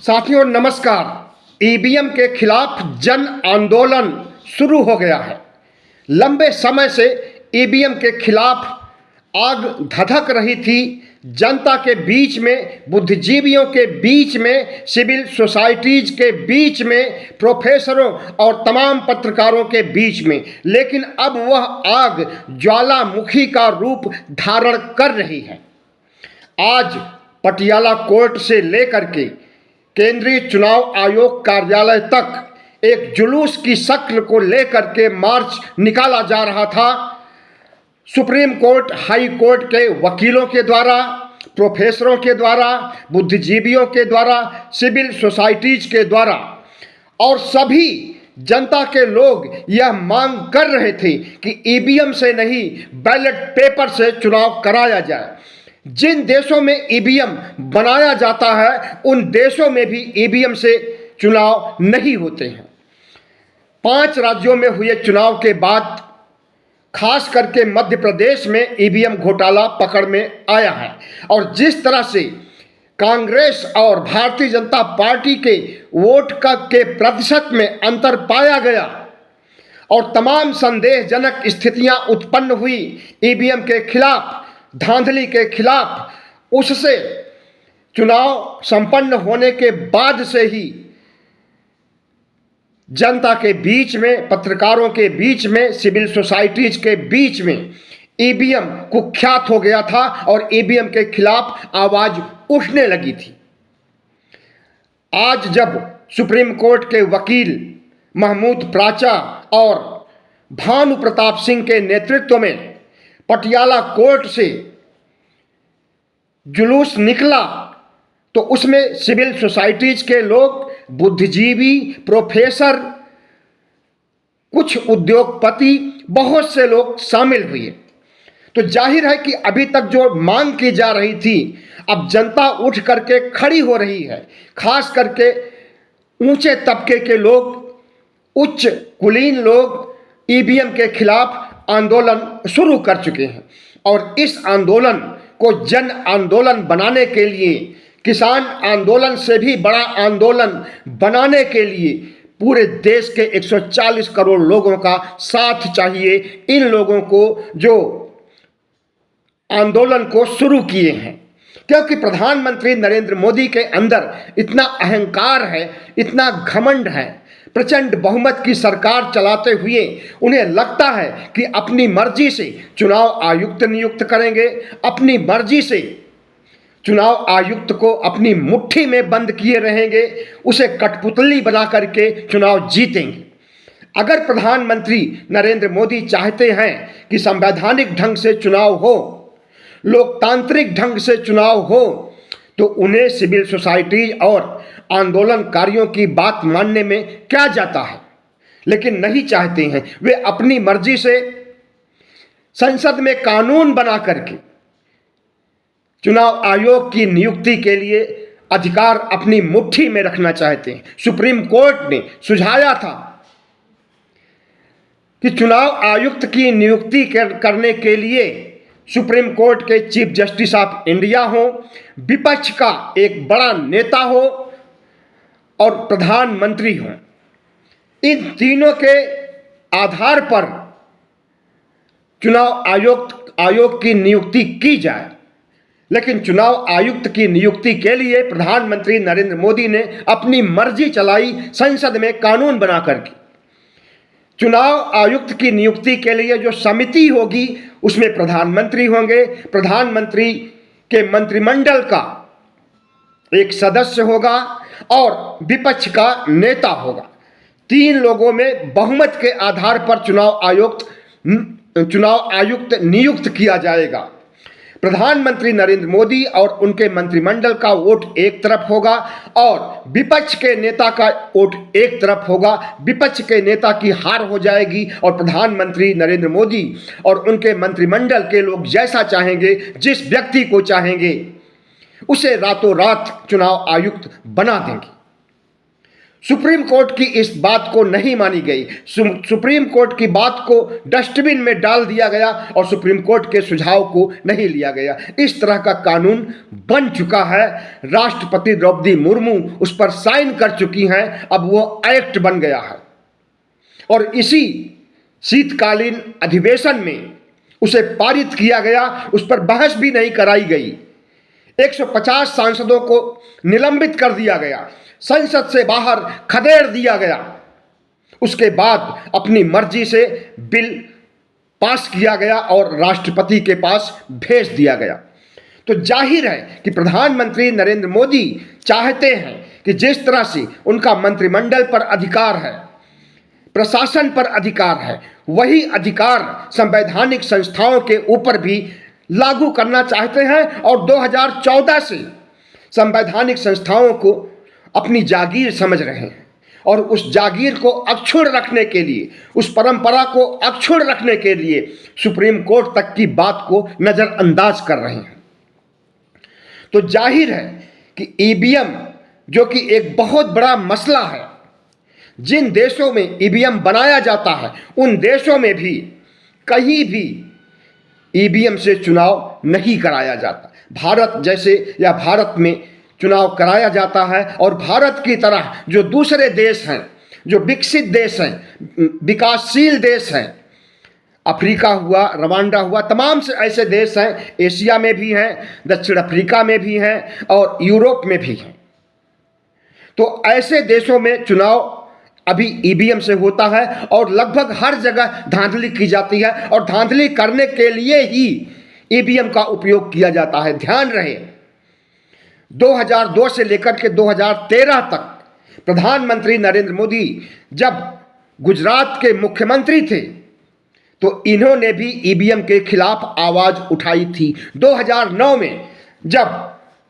साथियों नमस्कार। ईवीएम के खिलाफ जन आंदोलन शुरू हो गया है। लंबे समय से ईवीएम के खिलाफ आग धधक रही थी। जनता के बीच में, बुद्धिजीवियों के बीच में, सिविल सोसाइटीज के बीच में, प्रोफेसरों और तमाम पत्रकारों के बीच में। लेकिन अब वह आग ज्वालामुखी का रूप धारण कर रही है। आज पटियाला कोर्ट से लेकर के केंद्रीय चुनाव आयोग कार्यालय तक एक जुलूस की शक्ल को लेकर के मार्च निकाला जा रहा था। सुप्रीम कोर्ट, हाई कोर्ट के वकीलों के द्वारा, प्रोफेसरों के द्वारा, बुद्धिजीवियों के द्वारा, सिविल सोसाइटीज के द्वारा, और सभी जनता के लोग यह मांग कर रहे थे कि ईवीएम से नहीं, बैलेट पेपर से चुनाव कराया जाए। जिन देशों में ईवीएम बनाया जाता है उन देशों में भी ईवीएम से चुनाव नहीं होते हैं। 5 राज्यों में हुए चुनाव के बाद खास करके मध्य प्रदेश में ईवीएम घोटाला पकड़ में आया है। और जिस तरह से कांग्रेस और भारतीय जनता पार्टी के वोट के प्रतिशत में अंतर पाया गया और तमाम संदेहजनक स्थितियां उत्पन्न हुई ईवीएम के खिलाफ, धांधली के खिलाफ, उससे चुनाव संपन्न होने के बाद से ही जनता के बीच में, पत्रकारों के बीच में, सिविल सोसाइटीज के बीच में ईवीएम कुख्यात हो गया था और ईवीएम के खिलाफ आवाज उठने लगी थी। आज जब सुप्रीम कोर्ट के वकील महमूद प्राचा और भानु प्रताप सिंह के नेतृत्व में पटियाला कोर्ट से जुलूस निकला तो उसमें सिविल सोसाइटीज के लोग, बुद्धिजीवी, प्रोफेसर, कुछ उद्योगपति, बहुत से लोग शामिल हुए। तो जाहिर है कि अभी तक जो मांग की जा रही थी, अब जनता उठ करके खड़ी हो रही है। खास करके ऊंचे तबके के लोग, उच्च कुलीन लोग ईवीएम के खिलाफ आंदोलन शुरू कर चुके हैं। और इस आंदोलन को जन आंदोलन बनाने के लिए, किसान आंदोलन से भी बड़ा आंदोलन बनाने के लिए पूरे देश के 140 करोड़ लोगों का साथ चाहिए। इन लोगों को जो आंदोलन को शुरू किए हैं, क्योंकि प्रधानमंत्री नरेंद्र मोदी के अंदर इतना अहंकार है, इतना घमंड है। प्रचंड बहुमत की सरकार चलाते हुए उन्हें लगता है कि अपनी मर्जी से चुनाव आयुक्त नियुक्त करेंगे, अपनी मर्जी से चुनाव आयुक्त को अपनी मुट्ठी में बंद किए रहेंगे, उसे कठपुतली बना करके चुनाव जीतेंगे। अगर प्रधानमंत्री नरेंद्र मोदी चाहते हैं कि संवैधानिक ढंग से चुनाव हो, लोकतांत्रिक ढंग से चुनाव हो, तो उन्हें सिविल सोसाइटी और आंदोलनकारियों की बात मानने में क्या जाता है। लेकिन नहीं चाहते हैं। वे अपनी मर्जी से संसद में कानून बना करके चुनाव आयोग की नियुक्ति के लिए अधिकार अपनी मुट्ठी में रखना चाहते हैं। सुप्रीम कोर्ट ने सुझाया था कि चुनाव आयुक्त की नियुक्ति करने के लिए सुप्रीम कोर्ट के चीफ जस्टिस ऑफ इंडिया हो, विपक्ष का एक बड़ा नेता हो और प्रधानमंत्री हो। इन तीनों के आधार पर चुनाव आयोग की नियुक्ति की जाए। लेकिन चुनाव आयुक्त की नियुक्ति के लिए प्रधानमंत्री नरेंद्र मोदी ने अपनी मर्जी चलाई संसद में कानून बना करके। चुनाव आयुक्त की नियुक्ति के लिए जो समिति होगी उसमें प्रधानमंत्री होंगे, प्रधानमंत्री के मंत्रिमंडल का एक सदस्य होगा और विपक्ष का नेता होगा। 3 लोगों में बहुमत के आधार पर चुनाव आयुक्त नियुक्त किया जाएगा। प्रधानमंत्री नरेंद्र मोदी और उनके मंत्रिमंडल का वोट एक तरफ होगा और विपक्ष के नेता का वोट एक तरफ होगा। विपक्ष के नेता की हार हो जाएगी और प्रधानमंत्री नरेंद्र मोदी और उनके मंत्रिमंडल के लोग जैसा चाहेंगे, जिस व्यक्ति को चाहेंगे, उसे रातों रात चुनाव आयुक्त बना देंगे। सुप्रीम कोर्ट की इस बात को नहीं मानी गई। सुप्रीम कोर्ट की बात को डस्टबिन में डाल दिया गया और सुप्रीम कोर्ट के सुझाव को नहीं लिया गया। इस तरह का कानून बन चुका है। राष्ट्रपति द्रौपदी मुर्मू उस पर साइन कर चुकी हैं। अब वो एक्ट बन गया है और इसी शीतकालीन अधिवेशन में उसे पारित किया गया। उस पर बहस भी नहीं कराई गई। 150 सांसदों को निलंबित कर दिया गया, संसद से बाहर खदेड़ दिया गया। उसके बाद अपनी मर्जी से बिल पास किया गया और राष्ट्रपति के पास भेज दिया गया। तो जाहिर है कि प्रधानमंत्री नरेंद्र मोदी चाहते हैं कि जिस तरह से उनका मंत्रिमंडल पर अधिकार है, प्रशासन पर अधिकार है, वही अधिकार संवैधानिक संस्थाओं के ऊपर भी लागू करना चाहते हैं और 2014 से संवैधानिक संस्थाओं को अपनी जागीर समझ रहे हैं और उस जागीर को अक्षुण्ण रखने के लिए, उस परंपरा को अक्षुण्ण रखने के लिए सुप्रीम कोर्ट तक की बात को नज़रअंदाज कर रहे हैं। तो जाहिर है कि ईवीएम जो कि एक बहुत बड़ा मसला है, जिन देशों में ईवीएम बनाया जाता है उन देशों में भी कहीं भी ईवीएम से चुनाव नहीं कराया जाता। भारत जैसे या भारत में चुनाव कराया जाता है और भारत की तरह जो दूसरे देश हैं, जो विकसित देश हैं, विकासशील देश हैं, अफ्रीका हुआ, रवांडा हुआ, तमाम से ऐसे देश हैं, एशिया में भी हैं, दक्षिण अफ्रीका में भी हैं और यूरोप में भी हैं। तो ऐसे देशों में चुनाव अभी ईवीएम से होता है और लगभग हर जगह धांधली की जाती है और धांधली करने के लिए ही ईवीएम का उपयोग किया जाता है। ध्यान रहे, 2002 से लेकर के 2013 तक प्रधानमंत्री नरेंद्र मोदी जब गुजरात के मुख्यमंत्री थे तो इन्होंने भी ईवीएम के खिलाफ आवाज उठाई थी। 2009 में जब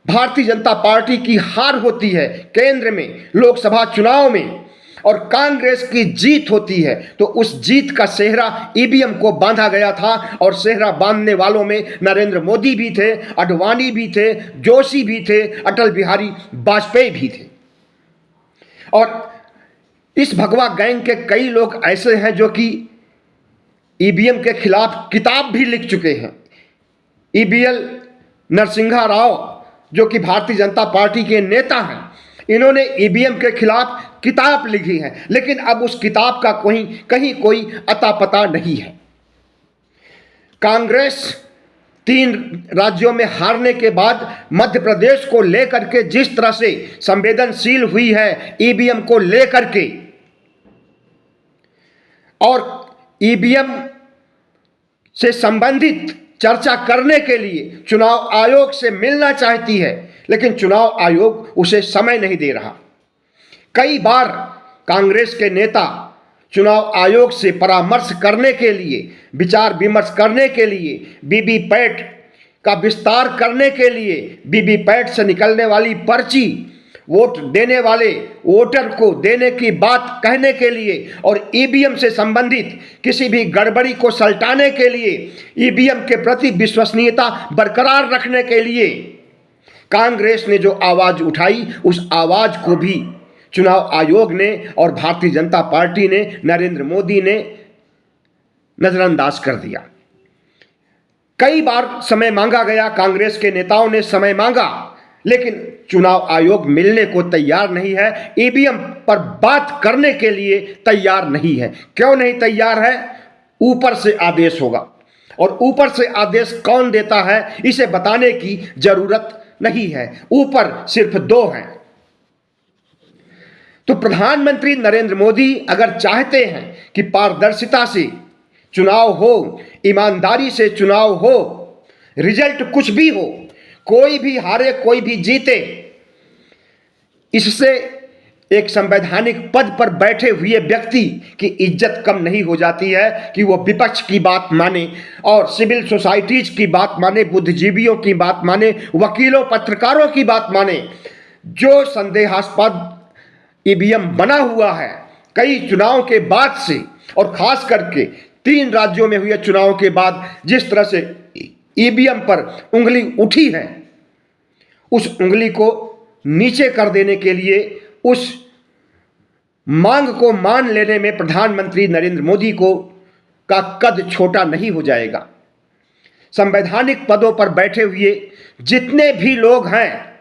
भारतीय जनता पार्टी की हार होती है केंद्र में लोकसभा चुनाव में और कांग्रेस की जीत होती है तो उस जीत का सेहरा ईवीएम को बांधा गया था और सेहरा बांधने वालों में नरेंद्र मोदी भी थे, आडवाणी भी थे, जोशी भी थे, अटल बिहारी वाजपेयी भी थे। और इस भगवा गैंग के कई लोग ऐसे हैं जो कि ईवीएम के खिलाफ किताब भी लिख चुके हैं। ईबीएल नरसिंहा राव जो कि भारतीय जनता पार्टी के नेता हैं, इन्होंने ईवीएम के खिलाफ किताब लिखी है, लेकिन अब उस किताब का कहीं कोई अता पता नहीं है। कांग्रेस 3 राज्यों में हारने के बाद मध्य प्रदेश को लेकर के जिस तरह से संवेदनशील हुई है ईवीएम को लेकर के, और ईवीएम से संबंधित चर्चा करने के लिए चुनाव आयोग से मिलना चाहती है, लेकिन चुनाव आयोग उसे समय नहीं दे रहा। कई बार कांग्रेस के नेता चुनाव आयोग से परामर्श करने के लिए, विचार विमर्श करने के लिए, वीवीपैट का विस्तार करने के लिए, वीवीपैट से निकलने वाली पर्ची वोट देने वाले वोटर को देने की बात कहने के लिए और ईवीएम से संबंधित किसी भी गड़बड़ी को सलटाने के लिए, ईवीएम के प्रति विश्वसनीयता बरकरार रखने के लिए कांग्रेस ने जो आवाज उठाई, उस आवाज को भी चुनाव आयोग ने और भारतीय जनता पार्टी ने, नरेंद्र मोदी ने नजरअंदाज कर दिया। कई बार समय मांगा गया, कांग्रेस के नेताओं ने समय मांगा, लेकिन चुनाव आयोग मिलने को तैयार नहीं है, ईवीएम पर बात करने के लिए तैयार नहीं है। क्यों नहीं तैयार है? ऊपर से आदेश होगा और ऊपर से आदेश कौन देता है इसे बताने की जरूरत नहीं है। ऊपर सिर्फ 2 हैं। तो प्रधानमंत्री नरेंद्र मोदी अगर चाहते हैं कि पारदर्शिता से चुनाव हो, ईमानदारी से चुनाव हो, रिजल्ट कुछ भी हो, कोई भी हारे कोई भी जीते, इससे एक संवैधानिक पद पर बैठे हुए व्यक्ति की इज्जत कम नहीं हो जाती है कि वो विपक्ष की बात माने और सिविल सोसाइटीज की बात माने, बुद्धिजीवियों की बात माने, वकीलों पत्रकारों की बात माने। जो संदेहास्पद ईवीएम बना हुआ है कई चुनाव के बाद से, और खास करके 3 राज्यों में हुए चुनाव के बाद जिस तरह से ईवीएम पर उंगली उठी है, उस उंगली को नीचे कर देने के लिए, उस मांग को मान लेने में प्रधानमंत्री नरेंद्र मोदी को का कद छोटा नहीं हो जाएगा। संवैधानिक पदों पर बैठे हुए जितने भी लोग हैं,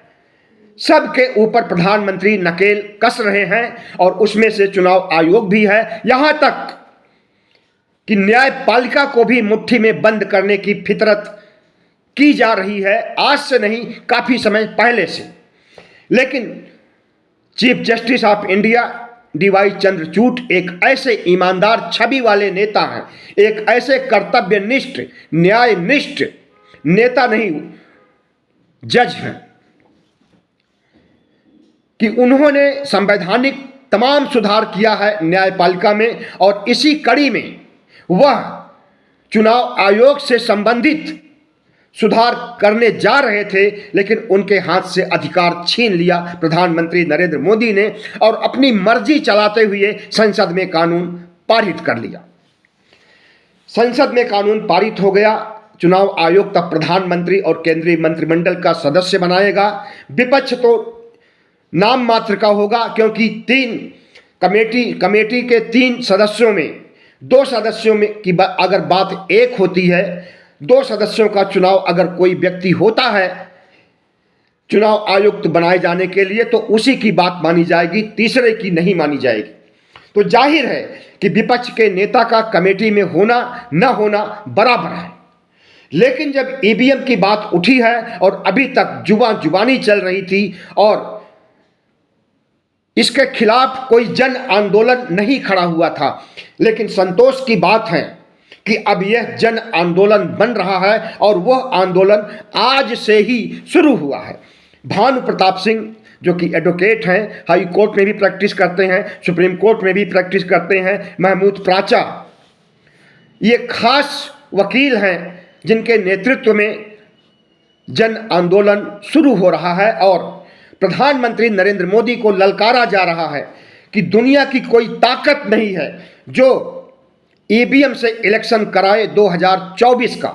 सबके ऊपर प्रधानमंत्री नकेल कस रहे हैं और उसमें से चुनाव आयोग भी है। यहां तक कि न्यायपालिका को भी मुट्ठी में बंद करने की फितरत की जा रही है, आज से नहीं, काफी समय पहले से। लेकिन chief justice of India DY Chandrachud एक ऐसे ईमानदार छवि वाले नेता हैं, एक ऐसे कर्तव्यनिष्ठ न्यायनिष्ठ नेता नहीं, जज हैं, कि उन्होंने संवैधानिक तमाम सुधार किया है न्यायपालिका में। और इसी कड़ी में वह चुनाव आयोग से संबंधित सुधार करने जा रहे थे, लेकिन उनके हाथ से अधिकार छीन लिया प्रधानमंत्री नरेंद्र मोदी ने और अपनी मर्जी चलाते हुए संसद में कानून पारित कर लिया। संसद में कानून पारित हो गया। चुनाव आयोग तब प्रधानमंत्री और केंद्रीय मंत्रिमंडल का सदस्य बनाएगा। विपक्ष तो नाम मात्र का होगा, क्योंकि कमेटी के 3 सदस्यों में 2 सदस्यों में की अगर बात एक होती है, 2 सदस्यों का चुनाव अगर कोई व्यक्ति होता है चुनाव आयुक्त बनाए जाने के लिए, तो उसी की बात मानी जाएगी, तीसरे की नहीं मानी जाएगी। तो जाहिर है कि विपक्ष के नेता का कमेटी में होना न होना बराबर है। लेकिन जब ईवीएम की बात उठी है और अभी तक जुबानी चल रही थी और इसके खिलाफ कोई जन आंदोलन नहीं खड़ा हुआ था, लेकिन संतोष की बात है कि अब यह जन आंदोलन बन रहा है और वह आंदोलन आज से ही शुरू हुआ है। भानु प्रताप सिंह जो कि एडवोकेट हैं, हाई कोर्ट में भी प्रैक्टिस करते हैं, सुप्रीम कोर्ट में भी प्रैक्टिस करते हैं, महमूद प्राचा ये खास वकील हैं जिनके नेतृत्व में जन आंदोलन शुरू हो रहा है और प्रधानमंत्री नरेंद्र मोदी को ललकारा जा रहा है कि दुनिया की कोई ताकत नहीं है जो ईवीएम से इलेक्शन कराए 2024 का।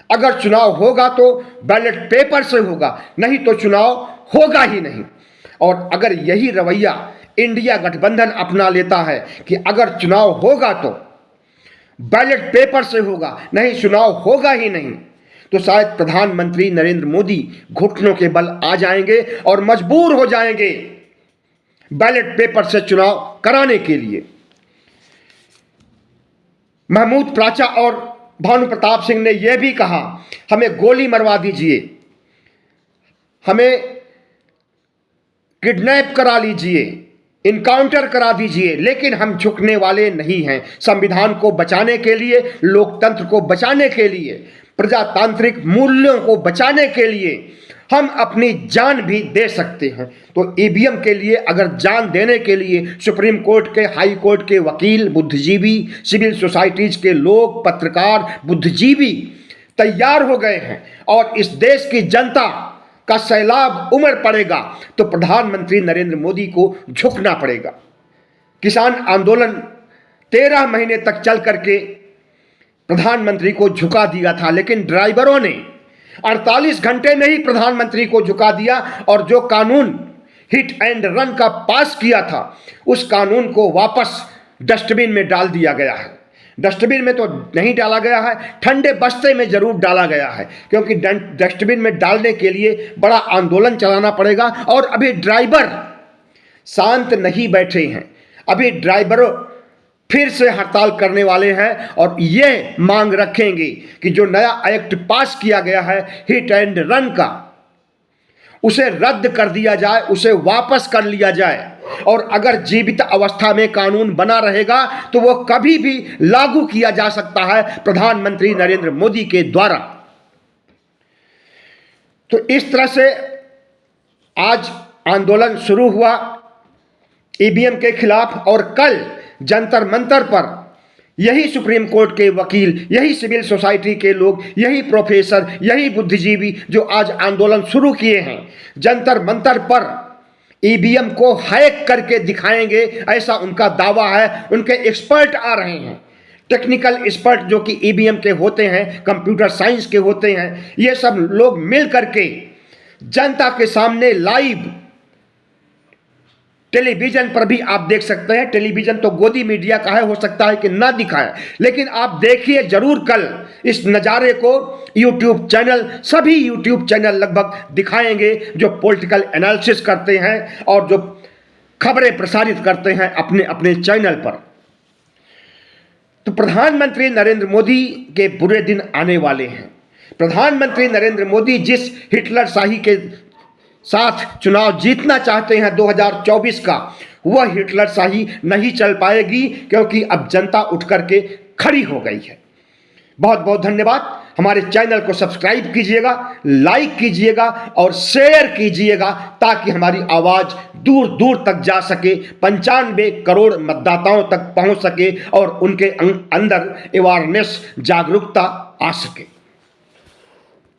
अगर चुनाव होगा तो बैलेट पेपर से होगा, नहीं तो चुनाव होगा ही नहीं। और अगर यही रवैया इंडिया गठबंधन अपना लेता है कि अगर चुनाव होगा तो बैलेट पेपर से होगा, नहीं चुनाव होगा ही नहीं, तो शायद प्रधानमंत्री नरेंद्र मोदी घुटनों के बल आ जाएंगे और मजबूर हो जाएंगे बैलेट पेपर से चुनाव कराने के लिए। महमूद प्राचा और भानु प्रताप सिंह ने यह भी कहा, हमें गोली मरवा दीजिए, हमें किडनैप करा लीजिए, इनकाउंटर करा दीजिए, लेकिन हम झुकने वाले नहीं हैं। संविधान को बचाने के लिए, लोकतंत्र को बचाने के लिए, प्रजातांत्रिक मूल्यों को बचाने के लिए हम अपनी जान भी दे सकते हैं। तो ईवीएम के लिए अगर जान देने के लिए सुप्रीम कोर्ट के, हाई कोर्ट के वकील, बुद्धिजीवी, सिविल सोसाइटीज के लोग, पत्रकार, बुद्धिजीवी तैयार हो गए हैं और इस देश की जनता का सैलाब उमड़ पड़ेगा, तो प्रधानमंत्री नरेंद्र मोदी को झुकना पड़ेगा। किसान आंदोलन 13 महीने तक चल करके प्रधानमंत्री को झुका दिया था, लेकिन ड्राइवरों ने 48 घंटे में ही प्रधानमंत्री को झुका दिया और जो कानून हिट एंड रन का पास किया था उस कानून को वापस डस्टबिन में डाल दिया गया है। डस्टबिन में तो नहीं डाला गया है, ठंडे बस्ते में जरूर डाला गया है, क्योंकि डस्टबिन में डालने के लिए बड़ा आंदोलन चलाना पड़ेगा और अभी ड्राइवर शांत नहीं बैठे हैं। अभी ड्राइवरों फिर से हड़ताल करने वाले हैं और ये मांग रखेंगे कि जो नया एक्ट पास किया गया है हिट एंड रन का, उसे रद्द कर दिया जाए, उसे वापस कर लिया जाए। और अगर जीवित अवस्था में कानून बना रहेगा तो वह कभी भी लागू किया जा सकता है प्रधानमंत्री नरेंद्र मोदी के द्वारा। तो इस तरह से आज आंदोलन शुरू हुआ ईवीएम के खिलाफ और कल जंतर मंतर पर यही सुप्रीम कोर्ट के वकील, यही सिविल सोसाइटी के लोग, यही प्रोफेसर, यही बुद्धिजीवी जो आज आंदोलन शुरू किए हैं, जंतर मंतर पर ईवीएम को हैक करके दिखाएंगे, ऐसा उनका दावा है। उनके एक्सपर्ट आ रहे हैं, टेक्निकल एक्सपर्ट जो कि ईवीएम के होते हैं, कंप्यूटर साइंस के होते हैं, ये सब लोग मिल करके जनता के सामने लाइव टेलीविजन पर भी आप देख सकते हैं। टेलीविजन तो गोदी मीडिया का है, हो सकता है कि ना दिखाए, लेकिन आप देखिए जरूर कल इस नज़ारे को। यूट्यूब चैनल, सभी यूट्यूब चैनल लगभग दिखाएंगे जो पॉलिटिकल एनालिसिस करते हैं और जो खबरें प्रसारित करते हैं अपने अपने चैनल पर। तो प्रधानमंत्री नरेंद्र मोदी के बुरे दिन आने वाले हैं। प्रधानमंत्री नरेंद्र मोदी जिस हिटलर शाही के साथ चुनाव जीतना चाहते हैं 2024 का, वह हिटलर शाही नहीं चल पाएगी, क्योंकि अब जनता उठ करके खड़ी हो गई है। बहुत बहुत धन्यवाद। हमारे चैनल को सब्सक्राइब कीजिएगा, लाइक कीजिएगा और शेयर कीजिएगा, ताकि हमारी आवाज़ दूर दूर तक जा सके, 95 करोड़ मतदाताओं तक पहुंच सके और उनके अंदर अवेयरनेस, जागरूकता आ सके।